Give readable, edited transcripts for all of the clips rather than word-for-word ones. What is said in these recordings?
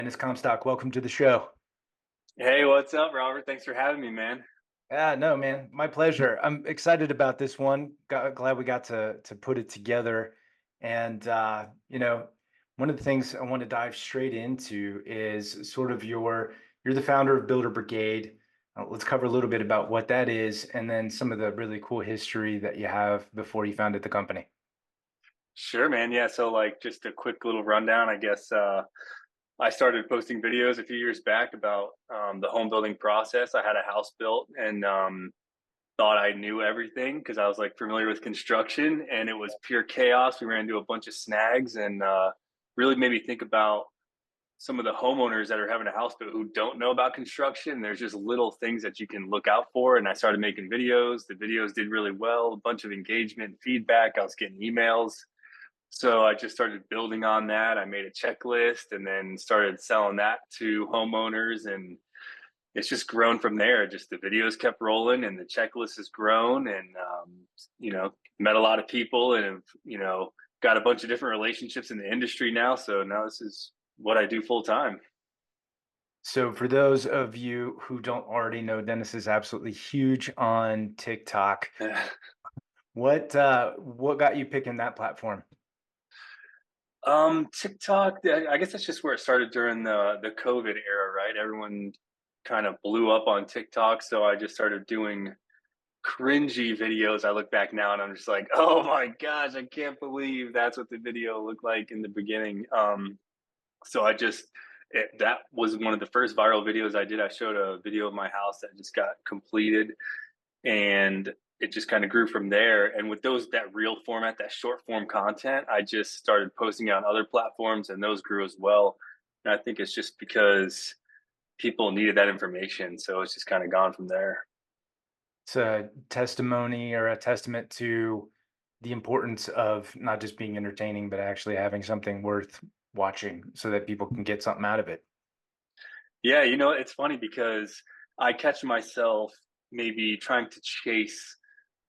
Dennis Commtock, welcome to the show. Hey, what's up, Robert? Thanks for having me, man. Yeah, no, man, my pleasure. I'm excited about this one. Glad we got to put it together. And one of the things I want to dive straight into is sort of you're the founder of Builder Brigade. Let's cover a little bit about what that is, and then some of the really cool history that you have before you founded the company. Sure, man. Yeah, so like just a quick little rundown, I guess. I started posting videos a few years back about the home building process. I had a house built and thought I knew everything because I was like familiar with construction, and it was pure chaos. We ran into a bunch of snags and really made me think about some of the homeowners that are having a house built who don't know about construction. There's just little things that you can look out for. And I started making videos. The videos did really well, a bunch of engagement and feedback. I was getting emails. So I just started building on that. I made a checklist and then started selling that to homeowners. And it's just grown from there. Just the videos kept rolling and the checklist has grown. And, met a lot of people and have, got a bunch of different relationships in the industry now. So now this is what I do full time. So for those of you who don't already know, Dennis is absolutely huge on TikTok. What got you picking that platform? TikTok, I guess that's just where it started during the COVID era, right? Everyone kind of blew up on TikTok, so I just started doing cringy videos. I look back now and I'm just like, oh my gosh, I can't believe that's what the video looked like in the beginning. So that was one of the first viral videos I did. I showed a video of my house that just got completed, and it just kind of grew from there. And with that real format, that short form content, I just started posting it on other platforms, and those grew as well. And I think it's just because people needed that information, so it's just kind of gone from there. It's a testimony or a testament to the importance of not just being entertaining, but actually having something worth watching so that people can get something out of it. Yeah, it's funny because I catch myself maybe trying to chase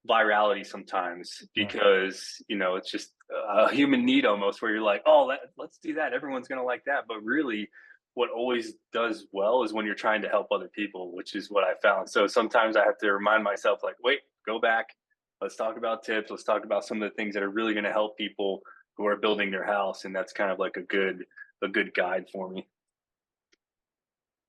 virality sometimes Yeah. because it's just a human need almost, where you're like, oh, let's do that, everyone's going to like that. But really what always does well is when you're trying to help other people, which is what I found. So sometimes I have to remind myself, like, wait, go back, let's talk about tips, let's talk about some of the things that are really going to help people who are building their house. And that's kind of like a good guide for me.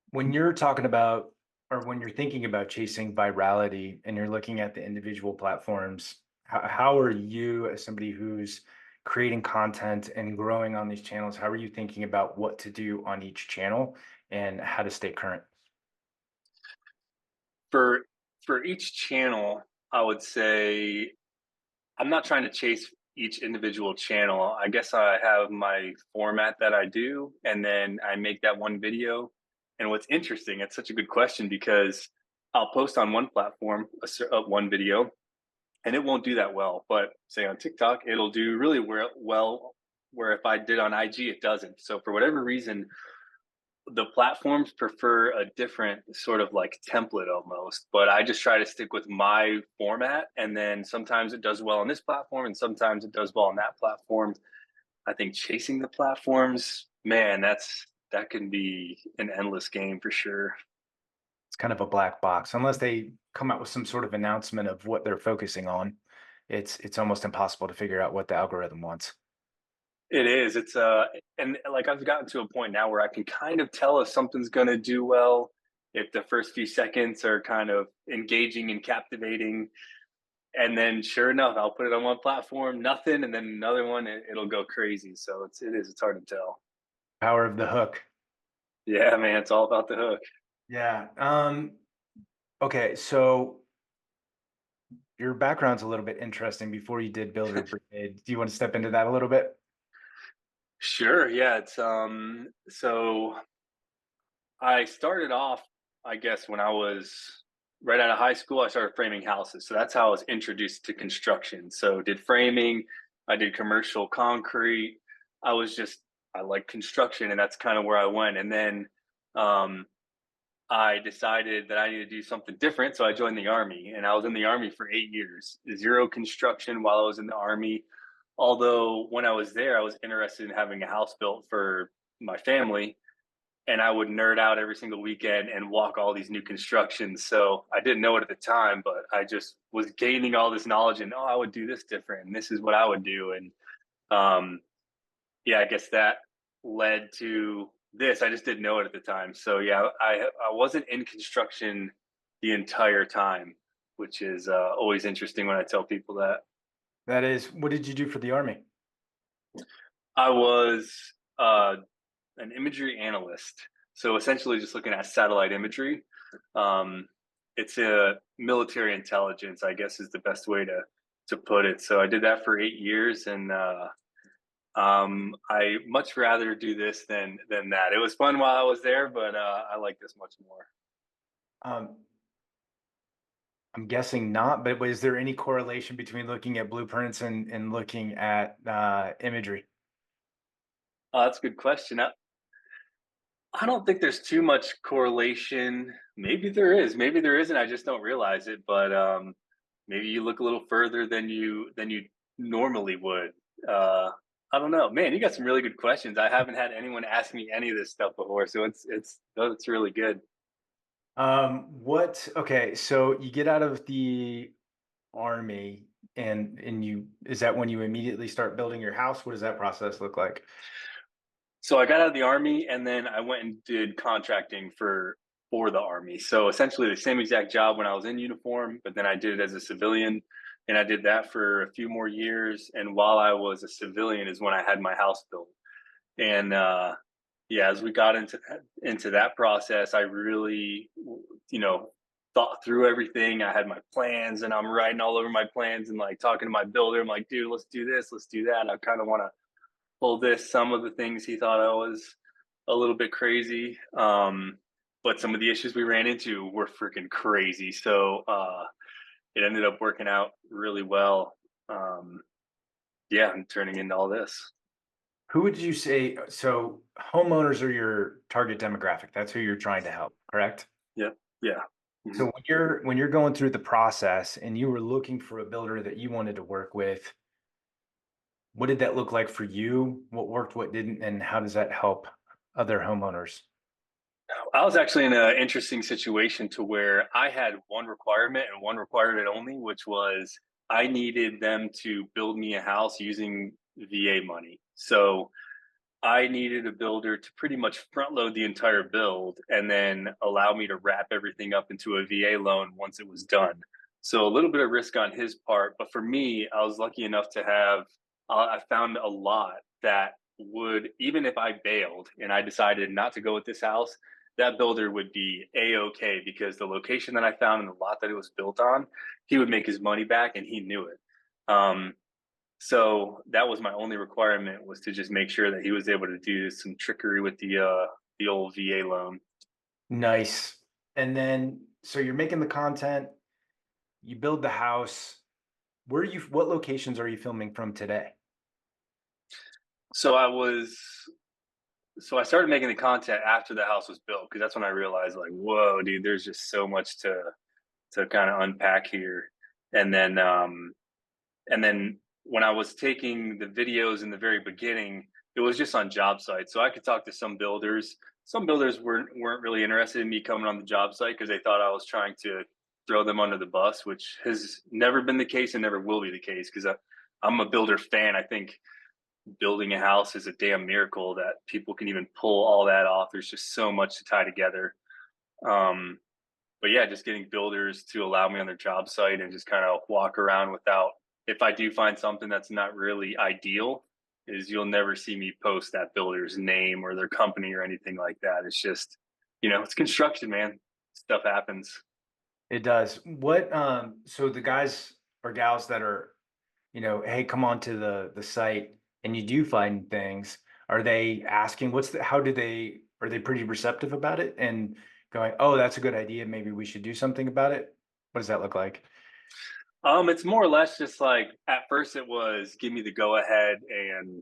When you're talking about, or when you're thinking about chasing virality and you're looking at the individual platforms, how are you, as somebody who's creating content and growing on these channels, how are you thinking about what to do on each channel and how to stay current? For each channel, I would say I'm not trying to chase each individual channel. I guess I have my format that I do, and then I make that one video. And what's interesting, it's such a good question because I'll post on one platform one video, and it won't do that well. But say on TikTok, it'll do really well. Where if I did on IG, it doesn't. So for whatever reason, the platforms prefer a different sort of like template almost, but I just try to stick with my format. And then sometimes it does well on this platform and sometimes it does well on that platform. I think chasing the platforms, man, that can be an endless game for sure. It's kind of a black box unless they come out with some sort of announcement of what they're focusing on. It's almost impossible to figure out what the algorithm wants. It is. And like I've gotten to a point now where I can kind of tell if something's going to do well, if the first few seconds are kind of engaging and captivating. And then sure enough, I'll put it on one platform, nothing, and then another one, it'll go crazy. So it's hard to tell. Power of the hook. Yeah, man, it's all about the hook. Yeah. Okay, so your background's a little bit interesting before you did Builder Brigade. Do you want to step into that a little bit? Sure, yeah. It's so I started off, I guess, when I was right out of high school. I started framing houses, so that's how I was introduced to construction. So did framing, I did commercial concrete. I was just I like construction, and that's kind of where I went. And then um, I decided that I needed to do something different, so I joined the army, and I was in the army for 8 years. Zero construction while I was in the army. Although when I was there, I was interested in having a house built for my family, and I would nerd out every single weekend and walk all these new constructions. So I didn't know it at the time, but I just was gaining all this knowledge and, oh, I would do this different and this is what I would do. And um, yeah, I guess that led to this. I just didn't know it at the time. So yeah, I wasn't in construction the entire time, which is always interesting when I tell people that. That is, what did you do for the Army? I was an imagery analyst. So essentially just looking at satellite imagery. Um, it's a military intelligence, I guess is the best way to put it. So I did that for 8 years, and I much rather do this than that. It was fun while I was there, but I like this much more. Um, I'm guessing not, but is there any correlation between looking at blueprints and looking at imagery? That's a good question. I don't think there's too much correlation. Maybe there is. Maybe there isn't. I just don't realize it. But maybe you look a little further than you normally would. Uh, I don't know, man. You got some really good questions. I haven't had anyone ask me any of this stuff before, so it's really good. Okay, so you get out of the Army and you, is that when you immediately start building your house? What does that process look like? So I got out of the army, and then I went and did contracting for the army. So essentially the same exact job when I was in uniform, but then I did it as a civilian, and I did that for a few more years. And while I was a civilian is when I had my house built. And yeah, as we got into that process, I really, you know, thought through everything. I had my plans, and I'm writing all over my plans and like talking to my builder. I'm like, dude, let's do this, let's do that. I kind of want to pull this. Some of the things he thought I was a little bit crazy, but some of the issues we ran into were freaking crazy. So it ended up working out really well. Um, yeah, and turning into all this. Who would you say, so homeowners are your target demographic. That's who you're trying to help, correct? Yeah, yeah. So Mhm. when you're going through the process and you were looking for a builder that you wanted to work with, what did that look like for you? What worked, what didn't, and how does that help other homeowners? I was actually in an interesting situation to where I had one requirement and one requirement only, which was I needed them to build me a house using VA money. So I needed a builder to pretty much front load the entire build and then allow me to wrap everything up into a VA loan once it was done. So a little bit of risk on his part, but for me, I was lucky enough to have, I found a lot that would, even if I bailed and I decided not to go with this house, that builder would be a-okay because the location that I found and the lot that it was built on, he would make his money back and he knew it. Um, so that was my only requirement, was to just make sure that he was able to do some trickery with the old VA loan. Nice. And then, so you're making the content, you build the house. What locations are you filming from today? So I was so I started making the content after the house was built, because that's when I realized like, whoa, dude, there's just so much to kind of unpack here. And then and then when I was taking the videos in the very beginning, it was just on job sites. So I could talk to some builders. Some builders weren't really interested in me coming on the job site because they thought I was trying to throw them under the bus, which has never been the case and never will be the case, because I'm a builder fan. I think building a house is a damn miracle that people can even pull all that off. There's just so much to tie together. Um, but yeah, just getting builders to allow me on their job site and just kind of walk around without, if I do find something that's not really ideal, is you'll never see me post that builder's name or their company or anything like that. It's just, it's construction, man. Stuff happens. It does. So the guys or gals that are, hey, come on to the site and you do find things, are they asking are they pretty receptive about it and going, oh, that's a good idea. Maybe we should do something about it? What does that look like? It's more or less just like, at first it was give me the go ahead and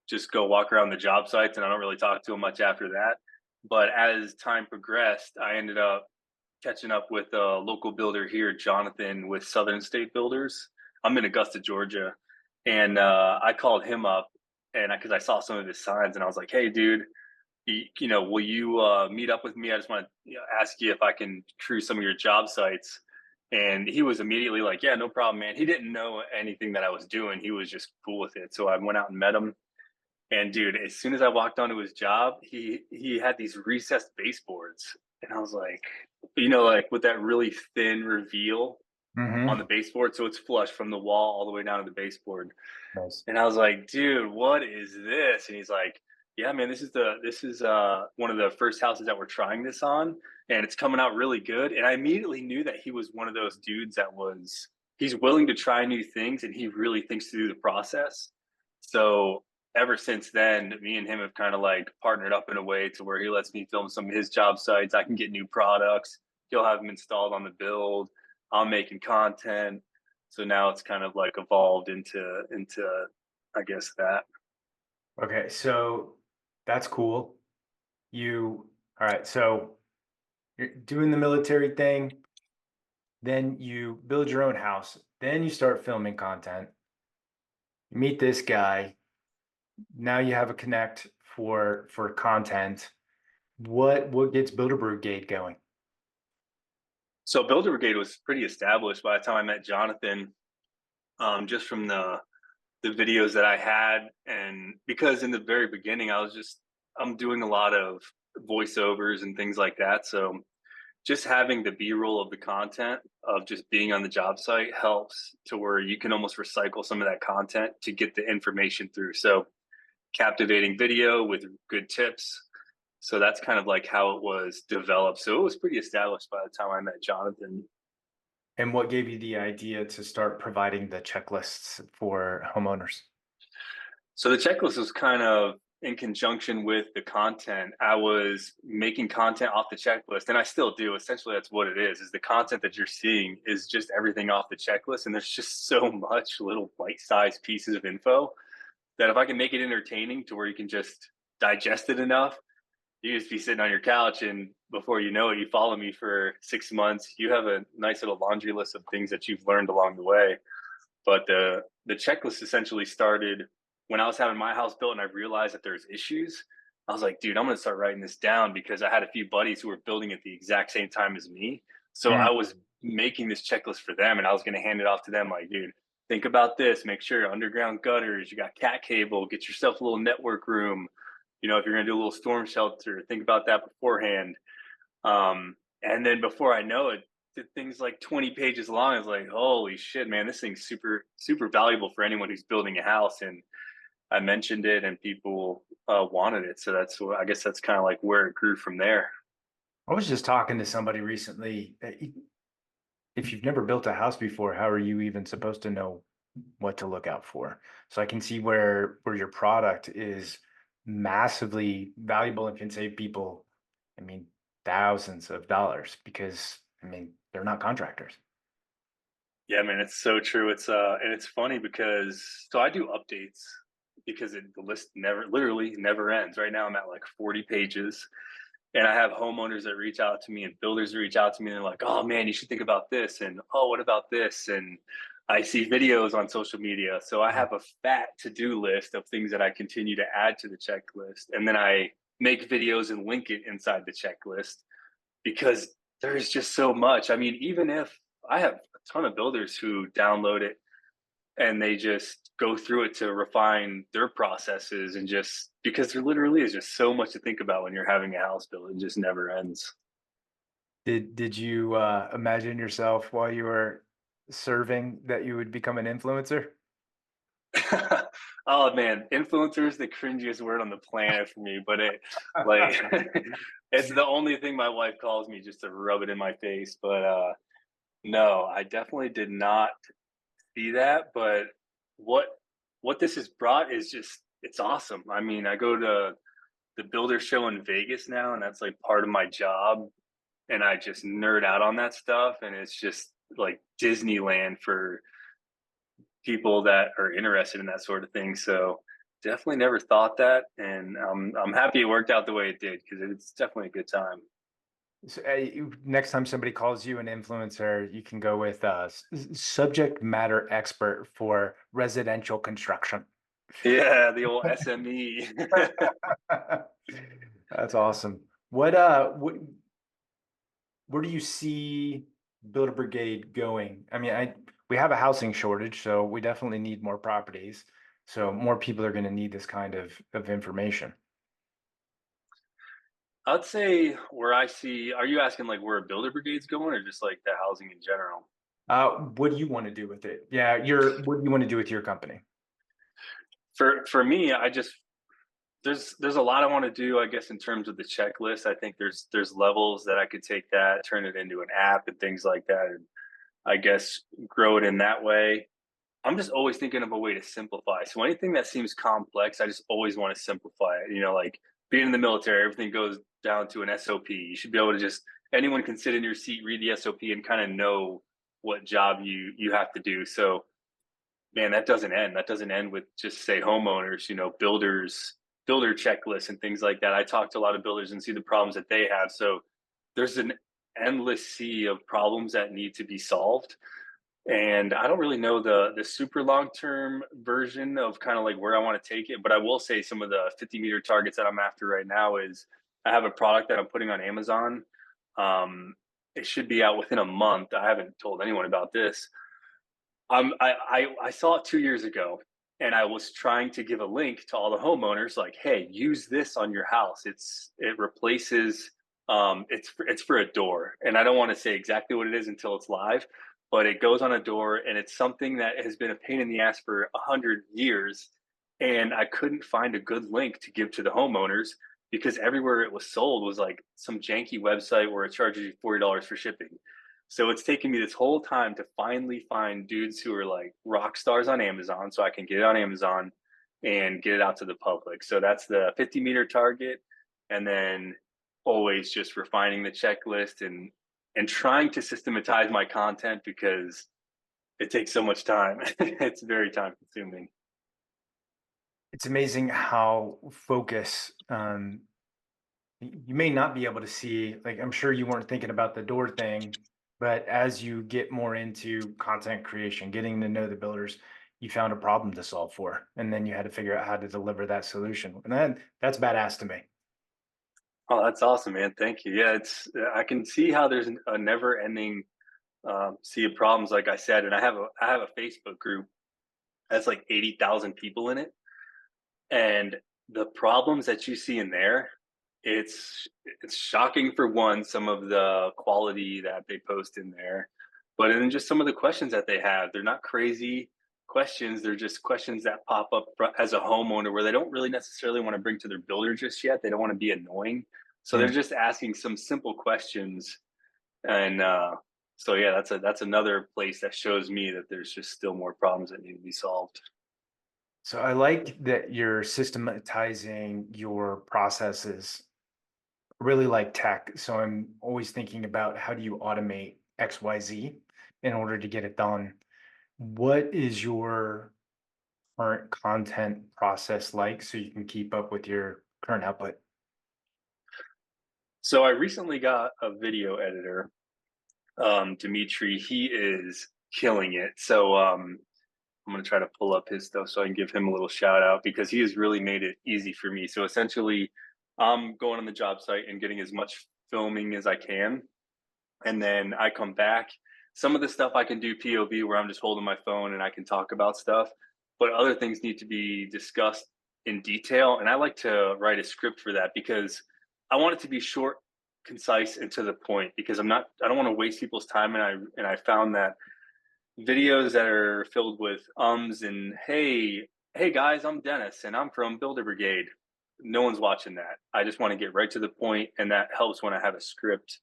just go walk around the job sites, and I don't really talk to them much after that. But as time progressed, I ended up catching up with a local builder here, Jonathan, with Southern State Builders. I'm in Augusta, Georgia, and I called him up, and because I saw some of his signs, and I was like, "Hey, dude, will you meet up with me? I just want to ask you if I can cruise some of your job sites. And he was immediately like, yeah, no problem, man. He didn't know anything that I was doing. He was just cool with it. So I went out and met him. And dude, as soon as I walked onto his job, he had these recessed baseboards. And I was like, like with that really thin reveal on the Mm-hmm. baseboard. So it's flush from the wall all the way down to the baseboard. Nice. And I was like, dude, what is this? And he's like, yeah, man, this is one of the first houses that we're trying this on, and it's coming out really good. And I immediately knew that he was one of those dudes that was he's willing to try new things and he really thinks through the process. So ever since then, me and him have kind of like partnered up in a way to where he lets me film some of his job sites. I can get new products. He'll have them installed on the build. I'm making content. So now it's kind of like evolved into I guess that. Okay, so that's cool. All right, so you're doing the military thing, then you build your own house, then you start filming content. You meet this guy, now you have a connect for content. What gets Builder Brigade going? So Builder Brigade was pretty established by the time I met Jonathan, just from the videos that I had, and because in the very beginning I'm doing a lot of voiceovers and things like that. So just having the B-roll of the content of just being on the job site helps to where you can almost recycle some of that content to get the information through. So captivating video with good tips. So that's kind of like how it was developed. So it was pretty established by the time I met Jonathan. And what gave you the idea to start providing the checklists for homeowners? So the checklist was kind of in conjunction with the content. I was making content off the checklist, and I still do. Essentially, that's what it is the content that you're seeing is just everything off the checklist. And there's just so much little bite-sized pieces of info that if I can make it entertaining to where you can just digest it enough, you just be sitting on your couch, and before you know it, you follow me for 6 months. You have a nice little laundry list of things that you've learned along the way. But the checklist essentially started when I was having my house built and I realized that there's issues. I was like, dude, I'm gonna start writing this down because I had a few buddies who were building at the exact same time as me. So I Mm. was making this checklist for them and I was gonna hand it off to them like, dude, think about this, make sure underground gutters, you got cat cable, get yourself a little network room. If you're gonna do a little storm shelter, think about that beforehand. And then before I know it, the thing's like 20 pages long. I was like, holy shit, man, this thing's super, super valuable for anyone who's building a house. And I mentioned it and people wanted it. So I guess that's kind of like where it grew from there. I was just talking to somebody recently. If you've never built a house before, how are you even supposed to know what to look out for? So I can see where your product is massively valuable and can save people, I mean, thousands of dollars because I mean they're not contractors. Yeah, man, it's so true. And it's funny because so I do updates because the list literally never ends. Right now I'm at like 40 pages. And I have homeowners that reach out to me and builders that reach out to me and they're like, oh man, you should think about this. And oh, what about this? And I see videos on social media. So I have a fat to-do list of things that I continue to add to the checklist. And then I make videos and link it inside the checklist because there's just so much. I mean, even if I have a ton of builders who download it and they just go through it to refine their processes and just because there literally is just so much to think about when you're having a house built. It just never ends. Did you imagine yourself while you were serving that you would become an influencer? Oh man, influencer is the cringiest word on the planet for me, but it like it's the only thing my wife calls me just to rub it in my face. But no, I definitely did not see that. But what what this has brought is just it's awesome. I mean, I go to the builder show in Vegas now, and that's like part of my job. And I just nerd out on that stuff. And it's just like Disneyland for people that are interested in that sort of thing. So definitely never thought that. And I'm happy it worked out the way it did because it's definitely a good time. So, next time somebody calls you an influencer, you can go with subject matter expert for residential construction. Yeah, the old SME. That's awesome. Where do you see Builder Brigade going? I mean, we have a housing shortage, so we definitely need more properties. So more people are going to need this kind of information. I'd say where I see, are you asking like where a builder brigade's going or just like the housing in general? What do you want to do with it? Yeah, what do you want to do with your company? For me, I just there's a lot I want to do, I guess, in terms of the checklist. I think there's levels that I could take that, turn it into an app and things like that, and I guess grow it in that way. I'm just always thinking of a way to simplify. So anything that seems complex, I just always want to simplify it. Like being in the military, everything goes down to an SOP. You should be able to just anyone can sit in your seat, read the SOP, and kind of know what job you have to do. So man, that doesn't end. That doesn't end with just say homeowners, builders, builder checklists and things like that. I talk to a lot of builders and see the problems that they have. So there's an endless sea of problems that need to be solved. And I don't really know the super long term version of kind of like where I want to take it, but I will say some of the 50-meter targets that I'm after right now is I have a product that I'm putting on Amazon. It should be out within a month. I haven't told anyone about this. I saw it 2 years ago, and I was trying to give a link to all the homeowners, like, "Hey, use this on your house. It replaces, it's for a door." And I don't want to say exactly what it is until it's live, but it goes on a door, and it's something that has been a pain in the ass for 100 years. And I couldn't find a good link to give to the homeowners because everywhere it was sold was like some janky website where it charges you $40 for shipping. So it's taken me this whole time to finally find dudes who are like rock stars on Amazon so I can get it on Amazon and get it out to the public. So that's the 50-meter target. And then always just refining the checklist and trying to systematize my content because it takes so much time. It's very time consuming. It's amazing how focus you may not be able to see, like, I'm sure you weren't thinking about the door thing, but as you get more into content creation, getting to know the builders, you found a problem to solve for, and then you had to figure out how to deliver that solution. And then that's badass to me. Oh, that's awesome, man. Thank you. Yeah, I can see how there's a never ending sea of problems, like I said. And I have a Facebook group that's like 80,000 people in it. And the problems that you see in there, it's shocking for one, some of the quality that they post in there, but then just some of the questions that they have. They're not crazy questions. They're just questions that pop up as a homeowner where they don't really necessarily want to bring to their builder just yet. They don't want to be annoying. So they're Mm. just asking some simple questions. And so yeah, that's another place that shows me that there's just still more problems that need to be solved. So I like that you're systematizing your processes, really like tech. So I'm always thinking about how do you automate XYZ in order to get it done. What is your current content process like so you can keep up with your current output? So I recently got a video editor, Dimitri. He is killing it. So I'm going to try to pull up his stuff so I can give him a little shout out because he has really made it easy for me. So essentially, I'm going on the job site and getting as much filming as I can. And then I come back. Some of the stuff I can do POV where I'm just holding my phone and I can talk about stuff, but other things need to be discussed in detail. And I like to write a script for that because I want it to be short, concise, and to the point because I don't want to waste people's time. And I found that videos that are filled with ums and hey guys, I'm Dennis and I'm from Builder Brigade. No one's watching that. I just want to get right to the point, and that helps when I have a script.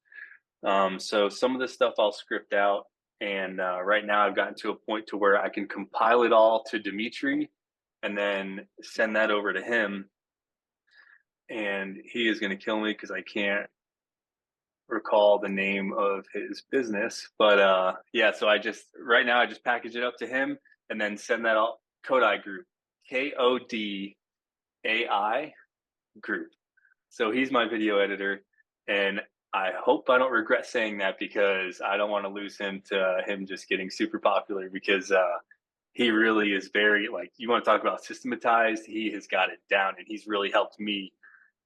So some of the stuff I'll script out, and right now I've gotten to a point to where I can compile it all to Dimitri, and then send that over to him, and he is going to kill me because I can't recall the name of his business. But yeah, so I just right now I just package it up to him and then send that all Kodai group, KODAI group. So he's my video editor, and I hope I don't regret saying that because I don't want to lose him to him just getting super popular because he really is very like you want to talk about systematized. He has got it down, and he's really helped me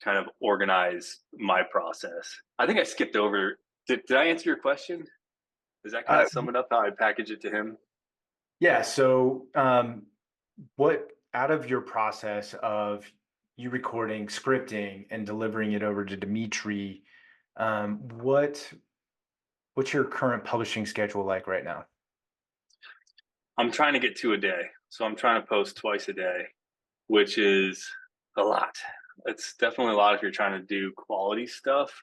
kind of organize my process. I think I skipped over. Did I answer your question? Does that kind Uh, of sum it up how I package it to him? yeah. So, what out of your process of you recording, scripting, and delivering it over to Dimitri, um, what what's your current publishing schedule like right now? I'm trying to get 2 a day. So I'm trying to post twice a day, which is a lot. It's definitely a lot if you're trying to do quality stuff.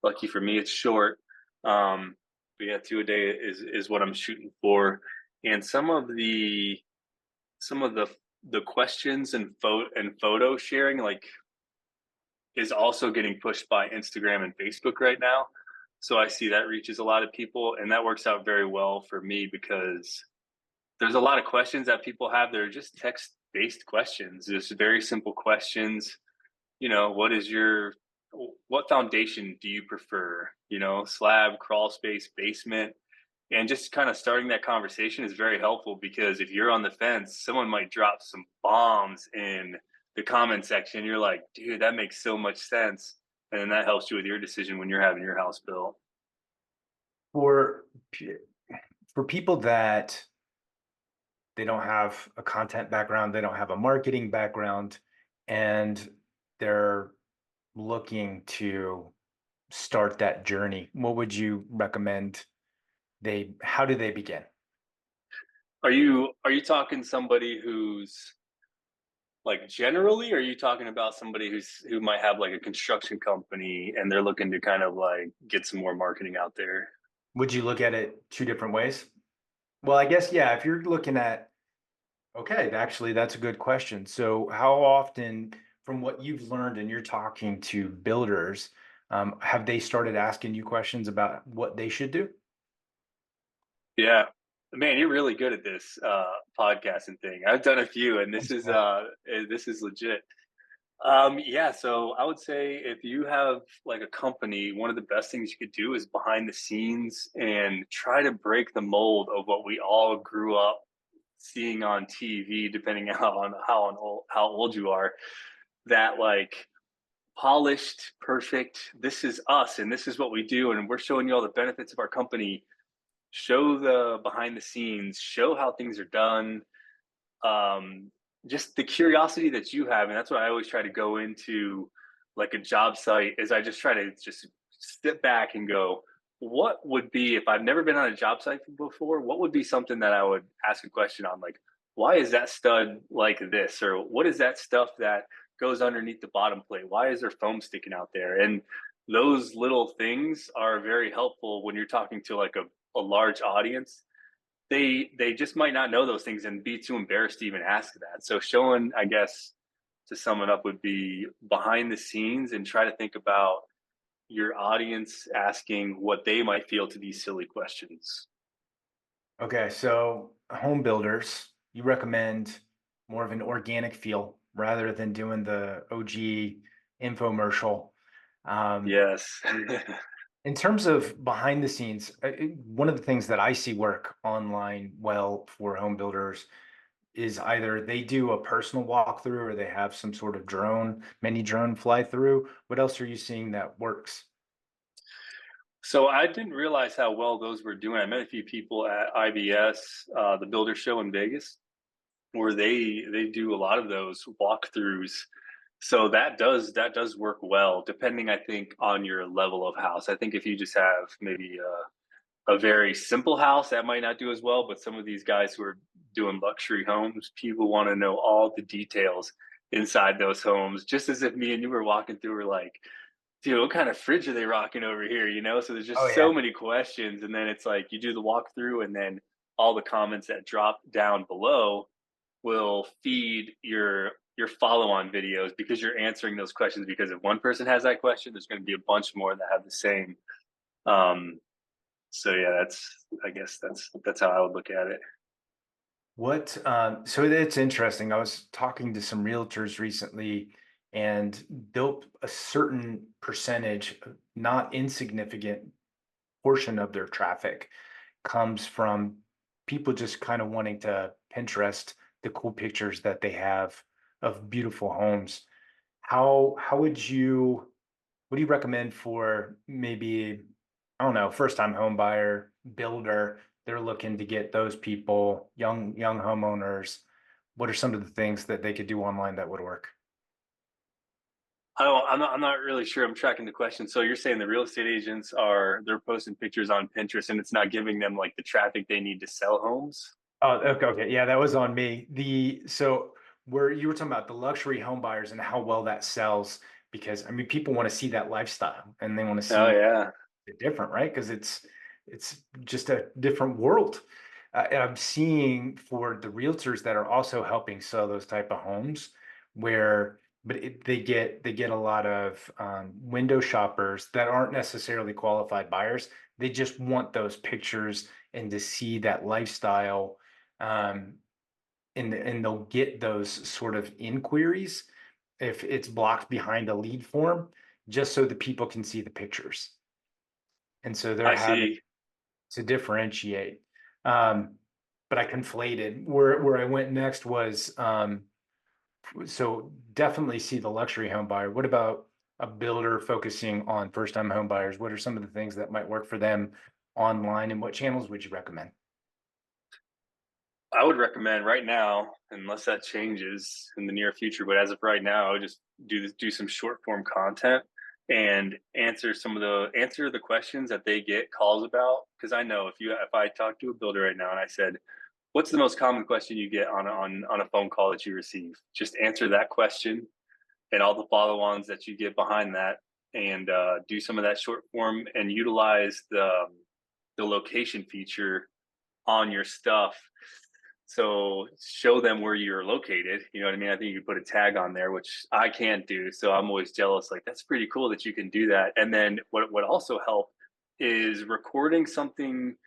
Lucky for me, it's short. But yeah, 2 a day is what I'm shooting for. And some of the questions and photo sharing, like, is also getting pushed by Instagram and Facebook right now. So I see that reaches a lot of people, and that works out very well for me because there's a lot of questions that people have. They're just text based questions, just very simple questions. What is what foundation do you prefer? Slab, crawl space, basement. And just kind of starting that conversation is very helpful because if you're on the fence, someone might drop some bombs in the comment section. You're like, dude, that makes so much sense. And then that helps you with your decision when you're having your house built. For p- for people that they don't have a content background, they don't have a marketing background, and they're looking to start that journey, what would you recommend how do they begin? Are you talking somebody who's like generally, or are you talking about somebody who might have like a construction company and they're looking to kind of like get some more marketing out there? Would you look at it two different ways? Well, I guess, yeah, if you're looking at, okay, actually, that's a good question. So, how often, from what you've learned and you're talking to builders, have they started asking you questions about what they should do? Yeah. Man, you're really good at this podcasting thing. I've done a few and Thanks, man. this is legit. Yeah, so I would say if you have like a company, one of the best things you could do is behind the scenes and try to break the mold of what we all grew up seeing on TV, depending on how old you are. That like polished, perfect. This is us, and this is what we do, and we're showing you all the benefits of our company. Show the behind the scenes. Show how things are done. um, just the curiosity that you have, and that's what I always try to go into, like a job site, is I just try to just step back and go, what would be if I've never been on a job site before? What would be something that I would ask a question on, like, why is that stud like this, or what is that stuff that goes underneath the bottom plate? Why is there foam sticking out there? And those little things are very helpful when you're talking to like a large audience. They just might not know those things and be too embarrassed to even ask that. So showing, I guess, to sum it up, would be behind the scenes and try to think about your audience asking what they might feel to these silly questions. Okay, so home builders, you recommend more of an organic feel rather than doing the OG infomercial. Um, Yes. in terms of behind the scenes, one of the things that I see work online well for home builders is either they do a personal walkthrough or they have some sort of mini drone fly through. What else are you seeing that works? So I didn't realize how well those were doing. I met a few people at IBS, the Builder Show in Vegas, where they do a lot of those walkthroughs. So that does work well, depending, I think, on your level of house. I think if you just have maybe a very simple house, that might not do as well. But some of these guys who are doing luxury homes, people want to know all the details inside those homes, just as if me and you were walking through, we're like, dude, what kind of fridge are they rocking over here? So there's Oh just yeah. so many questions. And then it's like you do the walkthrough, and then all the comments that drop down below will feed your follow-on videos because you're answering those questions. Because if one person has that question, there's going to be a bunch more that have the same. Um, so yeah, I guess that's how I would look at it. So it's interesting. I was talking to some realtors recently, and they'll a certain percentage, not insignificant portion of their traffic comes from people just kind of wanting to Pinterest the cool pictures that they have of beautiful homes. how what do you recommend for maybe, I don't know, first time home buyer, builder, they're looking to get those people, young homeowners. What are some of the things that they could do online that would work? I'm not really sure I'm tracking the question. So you're saying the real estate agents they're posting pictures on Pinterest and it's not giving them like the traffic they need to sell homes? Oh, okay, okay. Yeah, that was on me. So where you were talking about the luxury home buyers and how well that sells, because I mean, people want to see that lifestyle and they want to Oh see yeah. it different, right? Because it's just a different world. And I'm seeing for the realtors that are also helping sell those type of homes, where they get a lot of window shoppers that aren't necessarily qualified buyers. They just want those pictures and to see that lifestyle, um, and they'll get those sort of inquiries if it's blocked behind a lead form, just so the people can see the pictures. And so they're I having see. to differentiate. Um, but I conflated where I went next was, so definitely see the luxury home buyer. What about a builder focusing on first time home buyers? What are some of the things that might work for them online, and what channels would you recommend? I would recommend right now, unless that changes in the near future, but as of right now, I would just do some short form content and answer the questions that they get calls about. Because I know if I talk to a builder right now and I said, "What's the most common question you get on a phone call that you receive?" Just answer that question and all the follow-ons that you get behind that, and do some of that short form and utilize the location feature on your stuff. So show them where you're located. You know what I mean? I think you could put a tag on there, which I can't do. So I'm always jealous. Like that's pretty cool that you can do that. And then what would also help is recording something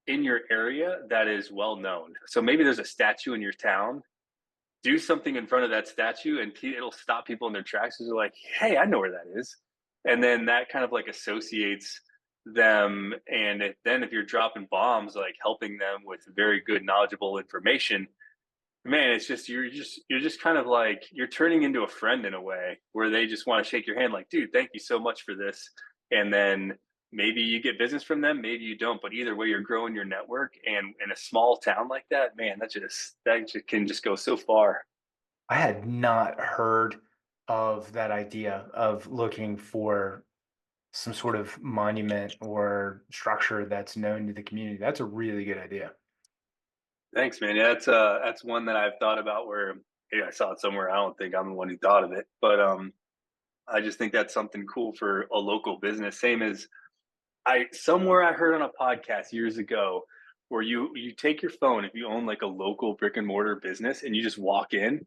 in your area that is well known. So maybe there's a statue in your town. Do something in front of that statue, and it'll stop people in their tracks. They're like, "Hey, I know where that is," and then that kind of like associates them. And if you're dropping bombs, like helping them with very good, knowledgeable information, man, it's just you're just kind of like you're turning into a friend in a way where they just want to shake your hand, like, "Dude, thank you so much for this," and then maybe you get business from them, maybe you don't, but either way, you're growing your network. And in a small town like that, man, that just can just go so far. I had not heard of that idea of looking for some sort of monument or structure that's known to the community. That's a really good idea. Thanks, man. Yeah, that's one that I've thought about where maybe I saw it somewhere. I don't think I'm the one who thought of it, but I just think that's something cool for a local business. Same as I somewhere I heard on a podcast years ago where you take your phone if you own like a local brick and mortar business and you just walk in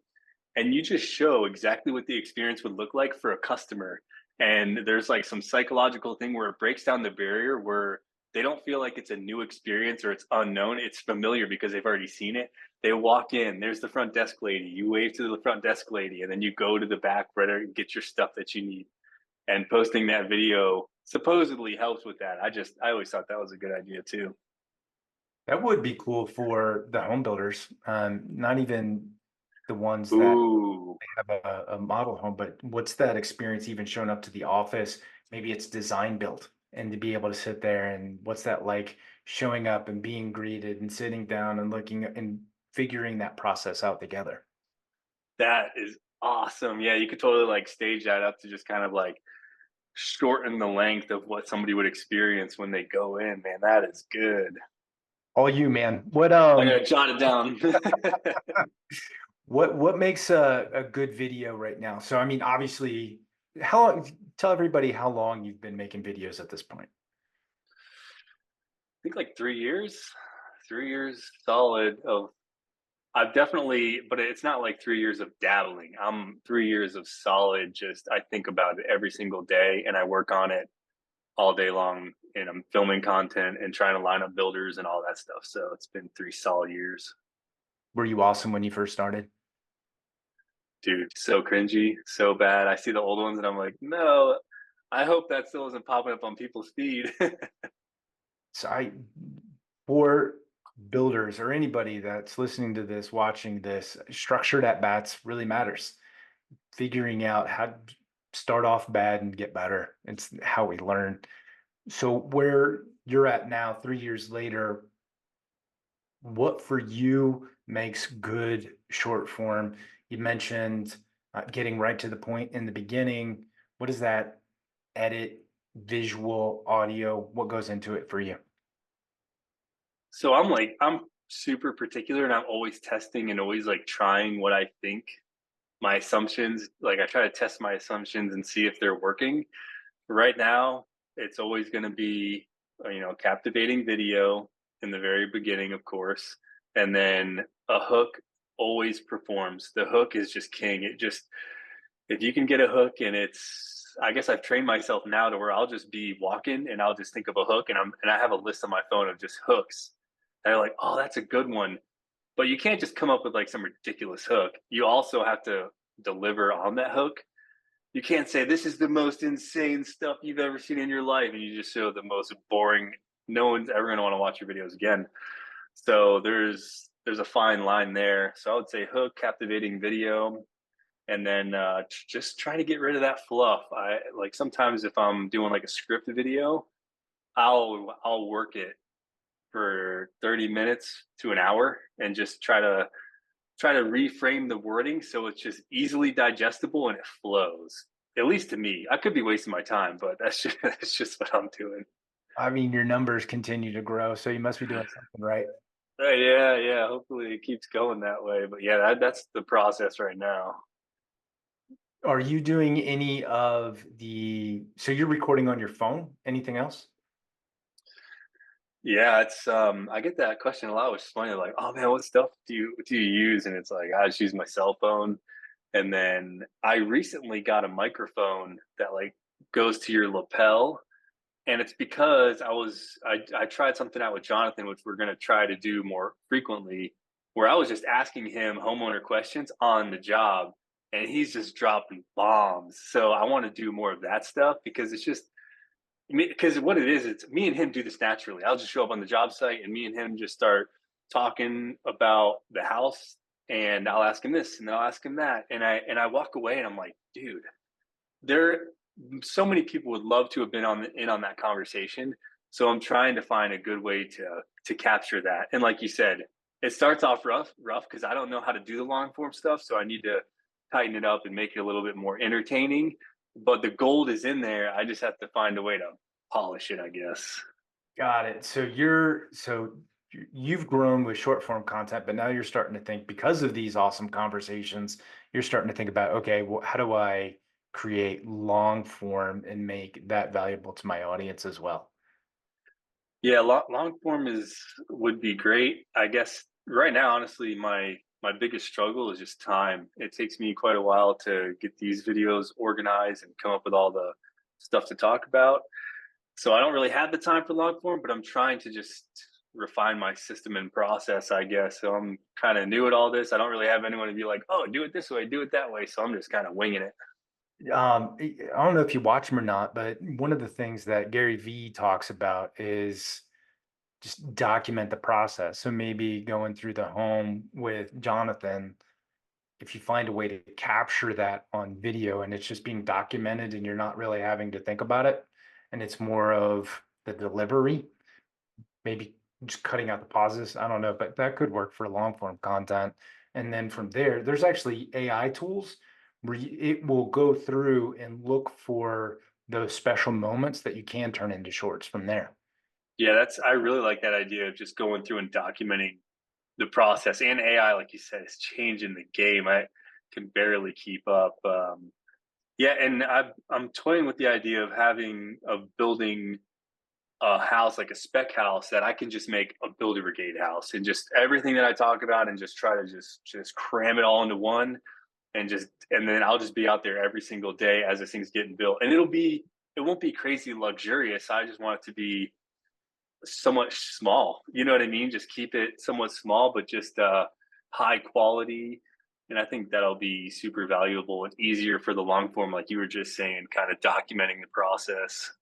and you just show exactly what the experience would look like for a customer. And there's like some psychological thing where it breaks down the barrier where they don't feel like it's a new experience or it's unknown. It's familiar because they've already seen it. They walk in, there's the front desk lady. You wave to the front desk lady, and then you go to the back right and get your stuff that you need. And posting that video supposedly helps with that. I always thought that was a good idea too. That would be cool for the home builders, not even the ones that Ooh, have a model home, but what's that experience even showing up to the office? Maybe it's design built, and to be able to sit there, and what's that like showing up and being greeted and sitting down and looking and figuring that process out together. that is awesome. Yeah, you could totally like stage that up to just kind of like shorten the length of what somebody would experience when they go in. Man, that is good. All you, man. What I gotta jot it down. what makes a good video right now? So I mean, obviously, how long, tell everybody how long you've been making videos at this point. Think like 3 years, 3 years solid of I've definitely, but it's not like 3 years of dabbling. I'm 3 years of solid. Just I think about it every single day, and I work on it all day long. And I'm filming content and trying to line up builders and all that stuff. So it's been 3 solid years. Were you awesome when you first started? Dude, so cringy, so bad. I see the old ones and I'm like, no, I hope that still isn't popping up on people's feed. So for builders or anybody that's listening to this, watching this, structured at bats really matters. figuring out how to start off bad and get better. It's how we learn. So where you're at now, 3 years later, what for you makes good short form? You mentioned getting right to the point in the beginning. What is that edit, visual, audio? What goes into it for you? So I'm super particular and I'm always testing and always like trying what I think my assumptions, like I try to test my assumptions and see if they're working. Right now, it's always going to be, captivating video in the very beginning, of course, and then a hook always performs. The hook is just king. It just if you can get a hook and I guess I've trained myself now to where I'll just be walking and I'll just think of a hook and I have a list on my phone of just hooks. And I'm like, oh, that's a good one. But you can't just come up with like some ridiculous hook. You also have to deliver on that hook. You can't say this is the most insane stuff you've ever seen in your life, and you just show the most boring. No one's ever going to want to watch your videos again. So there's a fine line there. So I would say hook, captivating video, and then just try to get rid of that fluff. I like sometimes if I'm doing like a script video, I'll work it for 30 minutes to an hour and just try to reframe the wording so it's just easily digestible and it flows. At least to me, I could be wasting my time, but that's just what I'm doing. I mean, your numbers continue to grow, so you must be doing something right. Yeah, yeah. Hopefully, it keeps going that way. But yeah, that's the process right now. Are you doing any of so you're recording on your phone? Anything else? Yeah, it's I get that question a lot, which is funny. Like, oh man, what stuff do you use? And it's like I just use my cell phone. And then I recently got a microphone that like goes to your lapel. And it's because I tried something out with Jonathan, which we're gonna try to do more frequently, where I was just asking him homeowner questions on the job, and he's just dropping bombs. So I want to do more of that stuff because it's just because what it is, it's me and him do this naturally. I'll just show up on the job site, and me and him just start talking about the house, and I'll ask him this, and then I'll ask him that, and I walk away, and I'm like, dude, there so many people would love to have been on that conversation. So I'm trying to find a good way to capture that. And like you said, it starts off rough because I don't know how to do the long form stuff. So I need to tighten it up and make it a little bit more entertaining. But the gold is in there. I just have to find a way to polish it, I guess. Got it. You've grown with short form content, but now you're starting to think because of these awesome conversations, you're starting to think about, okay, well, how do I create long form and make that valuable to my audience as well? Yeah, long form is would be great. I guess right now, honestly, my biggest struggle is just time. It takes me quite a while to get these videos organized and come up with all the stuff to talk about. So I don't really have the time for long form, but I'm trying to just refine my system and process, I guess. So I'm kind of new at all this. I don't really have anyone to be like, oh, do it this way, do it that way. So I'm just kind of winging it. I don't know if you watch him or not, but one of the things that Gary Vee talks about is just document the process. So maybe going through the home with Jonathan, if you find a way to capture that on video and it's just being documented and you're not really having to think about it, and it's more of the delivery, maybe just cutting out the pauses. I don't know, but that could work for long form content. And then from there, there's actually AI tools where it will go through and look for those special moments that you can turn into shorts from there. Yeah, I really like that idea of just going through and documenting the process. And AI, like you said, is changing the game. I can barely keep up. Yeah, and I'm toying with the idea of building a house like a spec house that I can just make a Builder Brigade house and just everything that I talk about and just try to just cram it all into one and then I'll just be out there every single day as this thing's getting built. And it won't be crazy luxurious. I just want it to be somewhat small. You know what I mean? Just keep it somewhat small, but just high quality. And I think that'll be super valuable and easier for the long form, like you were just saying, kind of documenting the process.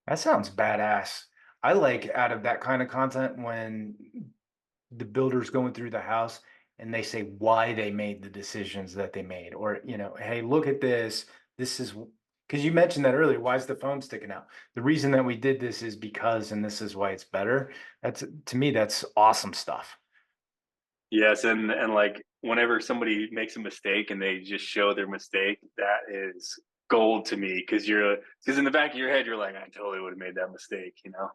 That sounds badass. I like out of that kind of content when the builder's going through the house and they say why they made the decisions that they made, or, hey, look at this. This is because you mentioned that earlier. Why is the phone sticking out? The reason that we did this is because, and this is why it's better. That's, to me, that's awesome stuff. Yes, and like whenever somebody makes a mistake and they just show their mistake, that is gold to me because in the back of your head you're like, I totally would have made that mistake, you know?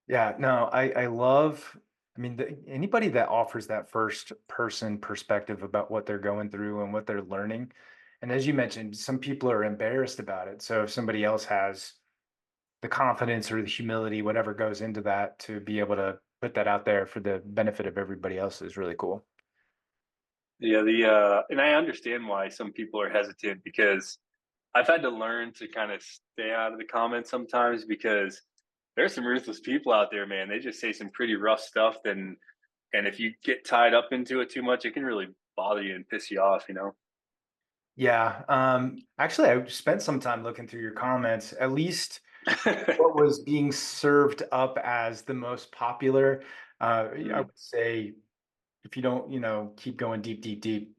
Yeah, no, I love, I mean, anybody that offers that first person perspective about what they're going through and what they're learning. And as you mentioned, some people are embarrassed about it. So if somebody else has the confidence or the humility, whatever goes into that, to be able to put that out there for the benefit of everybody else is really cool. Yeah, the and I understand why some people are hesitant because I've had to learn to kind of stay out of the comments sometimes because there's some ruthless people out there, man. They just say some pretty rough stuff, then and if you get tied up into it too much, it can really bother you and piss you off, you know? Yeah. Actually, I spent some time looking through your comments, at least what was being served up as the most popular. I Mm. would say if you don't, keep going deep, deep, deep,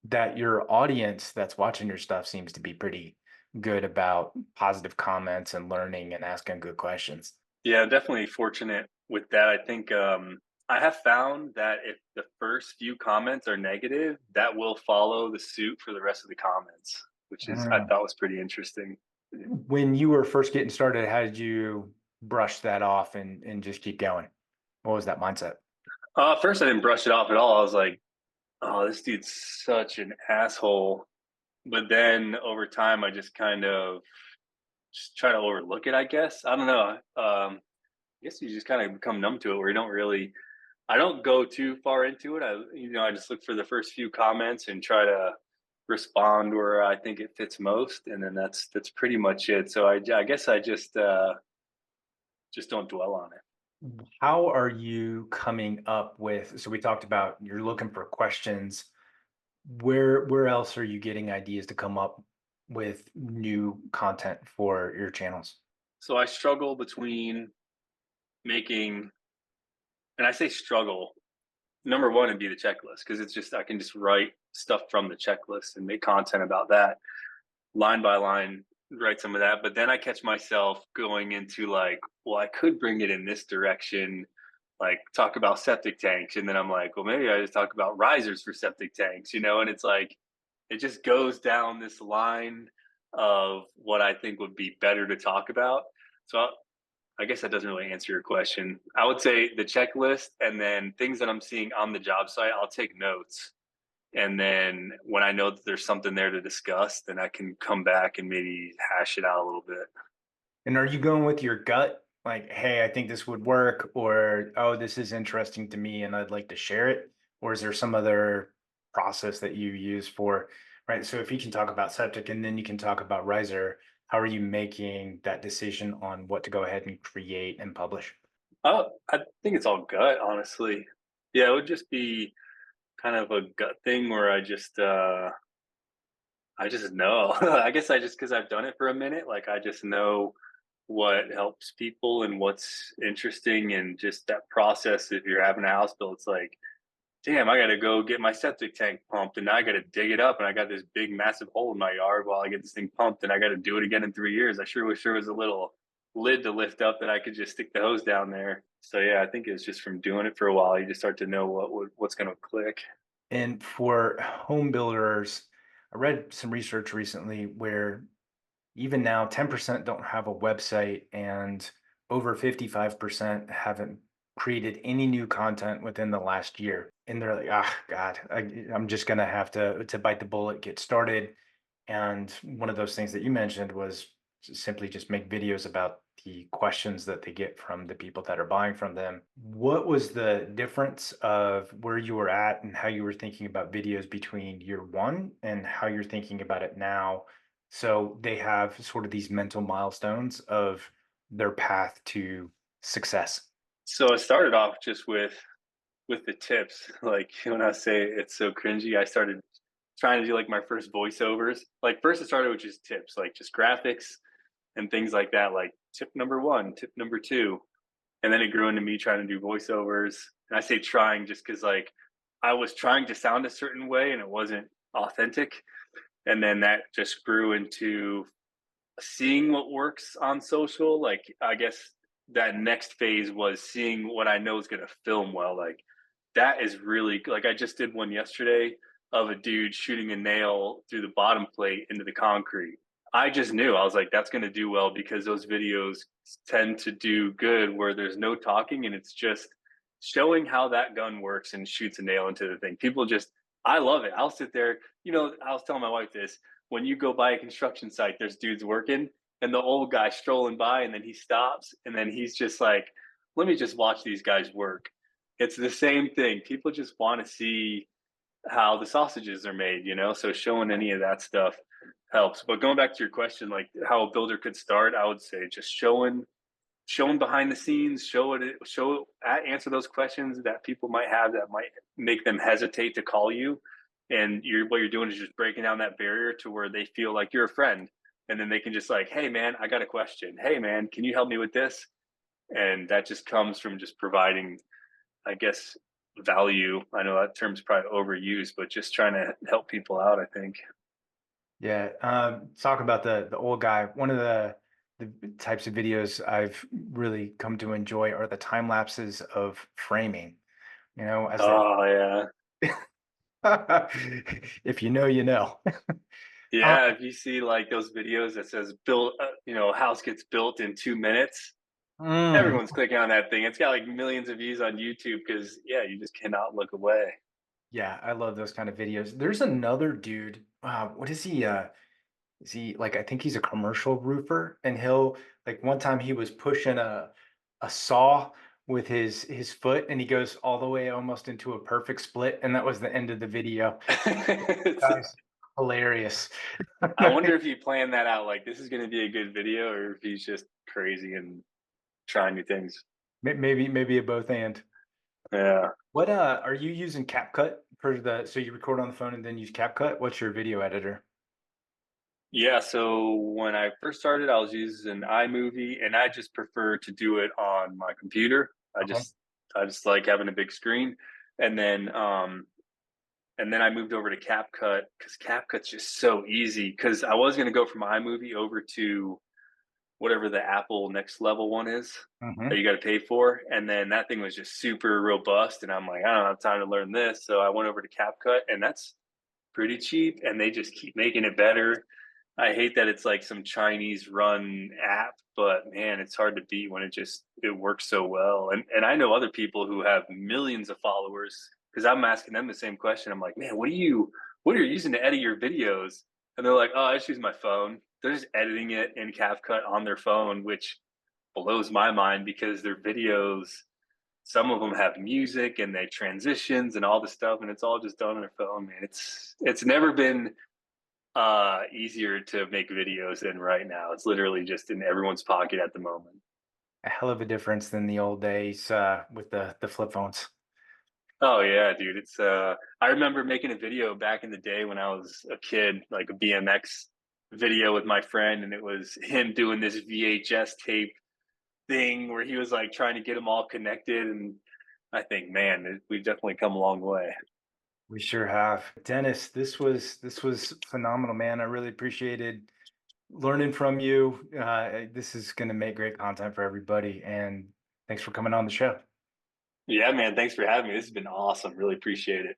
that your audience that's watching your stuff seems to be pretty good about positive comments and learning and asking good questions. Yeah, definitely fortunate with that. I think I have found that if the first few comments are negative, that will follow the suit for the rest of the comments, which is I Mm. thought was pretty interesting. When you were first getting started, how did you brush that off and just keep going? What was that mindset? First, I didn't brush it off at all. I was like, "Oh, this dude's such an asshole." But then over time, I just kind of just try to overlook it. I guess I don't know. I guess you just kind of become numb to it, where you don't really. I don't go too far into it. I just look for the first few comments and try to respond where I think it fits most, and then that's pretty much it. So I guess I just don't dwell on it. How are you coming up with, so we talked about you're looking for questions. Where else are you getting ideas to come up with new content for your channels? So I struggle between making, and I say struggle. Number one would be the checklist because it's just I can just write stuff from the checklist and make content about that line by line, write some of that. But then I catch myself going into like, well, I could bring it in this direction, like talk about septic tanks. And then I'm like, well, maybe I just talk about risers for septic tanks, you know? And it's like, it just goes down this line of what I think would be better to talk about. So I guess that doesn't really answer your question. I would say the checklist and then things that I'm seeing on the job site, I'll take notes, and then when I know that there's something there to discuss, then I can come back and maybe hash it out a little bit. And are you going with your gut? Like, hey, I think this would work, or oh, this is interesting to me and I'd like to share it? Or is there some other process that you use for, right? So if you can talk about septic and then you can talk about riser, how are you making that decision on what to go ahead and create and publish? I think it's all gut, honestly. Yeah, it would just be kind of a gut thing where I just know. I guess I just because I've done it for a minute, like I just know what helps people and what's interesting and just that process. If you're having a house built, it's like, damn, I got to go get my septic tank pumped and now I got to dig it up and I got this big massive hole in my yard while I get this thing pumped and I got to do it again in 3 years. I sure wish there was a little lid to lift up that I could just stick the hose down there. So yeah, I think it's just from doing it for a while, you just start to know what's going to click. And for home builders, I read some research recently where even now 10% don't have a website and over 55% haven't created any new content within the last year. And they're like, ah, God, I'm just gonna have to bite the bullet, get started. And one of those things that you mentioned was simply just make videos about the questions that they get from the people that are buying from them. What was the difference of where you were at and how you were thinking about videos between year one and how you're thinking about it now? So they have sort of these mental milestones of their path to success. So it started off just with the tips. Like when I say it's so cringy, I started trying to do like my first voiceovers. Like first it started with just tips, like just graphics and things like that, like tip number one, tip number two. And then it grew into me trying to do voiceovers. And I say trying just because like I was trying to sound a certain way and it wasn't authentic. And then that just grew into seeing what works on social. Like, I guess that next phase was seeing what I know is going to film well. Like, that is really like, I just did one yesterday of a dude shooting a nail through the bottom plate into the concrete. I just knew, I was like, that's going to do well because those videos tend to do good where there's no talking and it's just showing how that gun works and shoots a nail into the thing. People just, I love it. I'll sit there, I was telling my wife this, when you go by a construction site, there's dudes working and the old guy strolling by and then he stops and then he's just like, let me just watch these guys work. It's the same thing. People just want to see how the sausages are made, so showing any of that stuff helps. But going back to your question, like how a builder could start, I would say just showing behind the scenes, answer those questions that people might have that might make them hesitate to call you. And what you're doing is just breaking down that barrier to where they feel like you're a friend. And then they can just like, hey man, I got a question. Hey man, can you help me with this? And that just comes from just providing, I guess, value. I know that term's probably overused, but just trying to help people out, I think. Yeah, talk about the old guy. One of the types of videos I've really come to enjoy are the time lapses of framing. As they Oh yeah. if you know, you know. Uh, Yeah, if you see like those videos that says built, house gets built in 2 minutes, mm, everyone's clicking on that thing. It's got like millions of views on YouTube because yeah, you just cannot look away. yeah, I love those kind of videos. There's another dude. What is he? Is he like, I think he's a commercial roofer, and he'll like one time he was pushing a saw with his foot and he goes all the way almost into a perfect split, and that was the end of the video. Guys, hilarious. I wonder if he planned that out. Like this is going to be a good video, or if he's just crazy and trying new things. Maybe a both and. Yeah. What are you using CapCut for so you record on the phone and then use CapCut? What's your video editor? Yeah, so when I first started, I was using iMovie, and I just prefer to do it on my computer. Uh-huh. I just like having a big screen, and then I moved over to CapCut because CapCut's just so easy. Because I was going to go from iMovie over to whatever the Apple next level one is that Hmm. you got to pay for, and then that thing was just super robust, and I'm like, I don't have time to learn this, so I went over to CapCut, and that's pretty cheap, and they just keep making it better. I hate that it's like some Chinese run app, but man, it's hard to beat when it works so well. And I know other people who have millions of followers because I'm asking them the same question. I'm like, man, what are you using to edit your videos? And they're like, oh, I just use my phone. They're just editing it in CapCut on their phone, which blows my mind because their videos, some of them have music and they transitions and all this stuff, and it's all just done on their phone, man. It's never been easier to make videos than right now. It's literally just in everyone's pocket at the moment. A hell of a difference than the old days with the flip phones. Oh yeah, dude. I remember making a video back in the day when I was a kid, like a BMX video with my friend, and it was him doing this VHS tape thing where he was like trying to get them all connected. And I think, man, we've definitely come a long way. We sure have. Dennis, this was phenomenal, man. I really appreciated learning from you. This is going to make great content for everybody, and thanks for coming on the show. Yeah, man. Thanks for having me. This has been awesome. Really appreciate it.